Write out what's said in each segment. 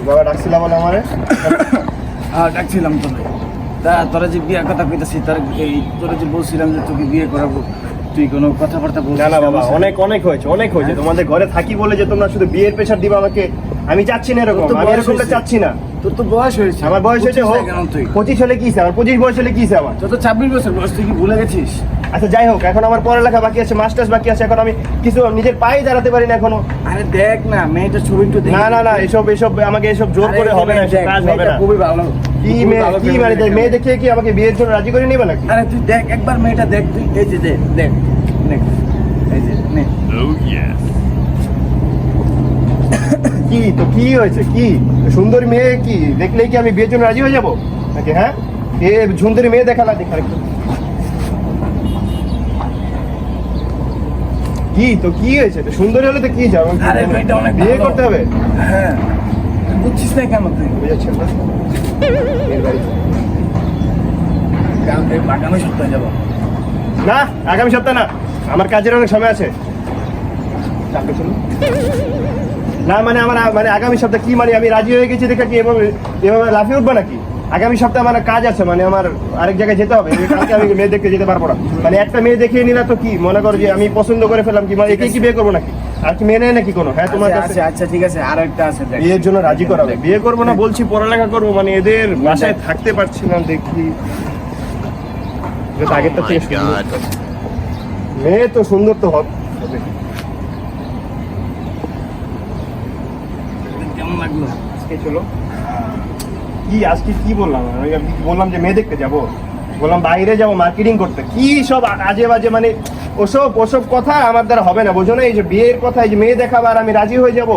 বাবা ডাকছিলাম বলে আমারে? হ্যাঁ ডাকছিলাম তো। তা তোরা যে বিয়ের কথা কইতাছি, তার এই তোরা যে বলছিলাম যে তোকে বিয়ে করাবো, তুই কোনো কথাবার্তা বলছিস না না বাবা, অনেক অনেক হয়েছে। তোমাদের ঘরে থাকি বলে যে তোমরা শুধু বিয়ের প্রেশার দিবা আমাকে, আমি চাচ্ছি না এরকম। আমি এরকমটা চাচ্ছি না। তোর তো বয়স হয়েছে। আমার বয়স হয়েছে 25 হলে কি আমার 25 বয়স হলে কি আমার? তোর তো 26 বছর বয়স, তুই কি ভুলে গেছিস? আচ্ছা যাই হোক, এখন আমার পড়ালেখা বাকি আছে, মাস্টার্স বাকি আছে, এখন আমি কিছু নিজের পায়ে দাঁড়াতে পারি না এখনো। আরে দেখ না মেয়েটার ছবি একটু দেখ। না না না, এসব আমাকে এসব জোর করে হবে না, এসব কাজ হবে না। খুবই ভালো। কি মানে মেয়ে দেখে কি আমাকে বিয়ের জন্য রাজি করে নেবে নাকি? আরে তুই দেখ একবার মেয়েটা দেখ, তুই এই যে দেখ দেখ এই যে নে। কি তো কি হয়েছে? কি সুন্দরী মেয়ে কি দেখলেই কি আমি বিয়ের জন্য রাজি হয়ে যাবো নাকি? হ্যাঁ, এ সুন্দরী মেয়ে দেখালা দেখা একটু। কি তো কি হয়েছে? সুন্দরী হলে তো কি যাবো, বিয়ে করতে হবে? হ্যাঁ বুঝছিস না কেন তুই? বুঝাচ্ছেন না? আগামী সপ্তাহে যাবো। না আগামী সপ্তাহ না, আমার কাজের অনেক সময় আছে। না মানে আমার মানে আগামী সপ্তাহ কি মানে আমি রাজি হয়ে গেছি দেখে কি এভাবে লাফিয়ে উঠবো নাকি? আগামী সপ্তাহে আমার কাজ আছে, মানে আমার আরেক জায়গায় যেতে হবে। কালকে আমি মেয়ে দেখতে যেতে পারবো না। মানে একটা মেয়ে দেখিয়ে নিলা তো কি মনে করো যে আমি পছন্দ করে ফেলাম কি, মানে একে কি বিয়ে করবো নাকি? আর কি মেয়ে নেয় নাকি কোনো? হ্যাঁ তোমার কাছে আচ্ছা ঠিক আছে, আর একটা আছে বিয়ের জন্য রাজি করাবে। বিয়ে করবো না বলছি, পড়ালেখা করবো, মানে এদের বাসায় থাকতে পারছি না। দেখি আগেরটা থেকে মেয়ে তো সুন্দর তো হবে। কেমন লাগলো আজকে চলো কি আজকে কি বললাম আমি? বললাম যে মেয়ে দেখতে যাবো, বললাম বাইরে যাবো মার্কেটিং করতে, কি সব আজে বাজে মানে ওসব কথা আমার দ্বারা হবে না, বোঝো না? এই যে বিয়ের কথা, এই যে মেয়ে দেখাবার আমি রাজি হয়ে যাব।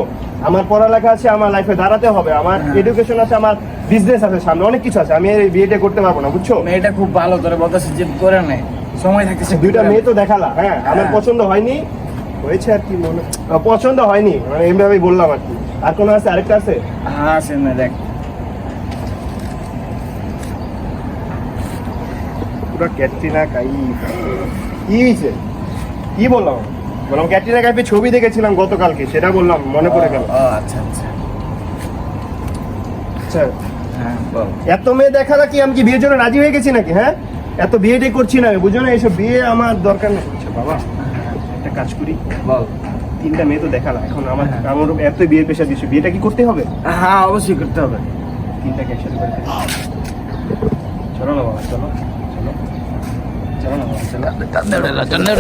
আমার পড়ালেখা আছে, আমার লাইফে দাঁড়াতে হবে, আমার এডুকেশন আছে, আমার বিজনেস আছে, সামনে অনেক কিছু আছে। আমি এই বিয়েটা করতে পারবো না, বুঝছো? মেয়েটা খুব ভালো, তোরে বলতেছে যে করে নেয়, সময় থাকতেছে। দুইটা মেয়ে তো দেখালা, হ্যাঁ আমার পছন্দ হয়নি, হয়েছে আর কি, মনে পছন্দ হয়নি, মানে এমভাবেই বললাম আর কি। আর কোনো আছে? আরেকটা আছে? হ্যাঁ আছে না, দেখ পুরো ক্যাটরিনা কাইফ। কি হয়েছে? কি বললাম? বললাম ক্যাটরিনা কাইফের ছবি দেখেছিলাম গতকালকে, সেটা বললাম, মনে পড়ে গেল। আচ্ছা আচ্ছা আচ্ছা হ্যাঁ বল। এত মেয়ে দেখালা কি আমি কি বিয়ের জন্য রাজি হয়ে গেছি নাকি? হ্যাঁ, এত বিয়েটা করছি না আমি, বুঝো না? এইসব বিয়ে আমার দরকার নেই। আচ্ছা বাবা একটা কাজ করি, বল। 3টা মেয়ে তো দেখালা, এখন আমার এত বিয়ের পেশা দিচ্ছি, বিয়েটা কি করতে হবে? হ্যাঁ অবশ্যই করতে হবে। 3টাকে একসাথে করে ফেলি। চলো না বাবা, চলো চলো চলো না বাবা, চলো।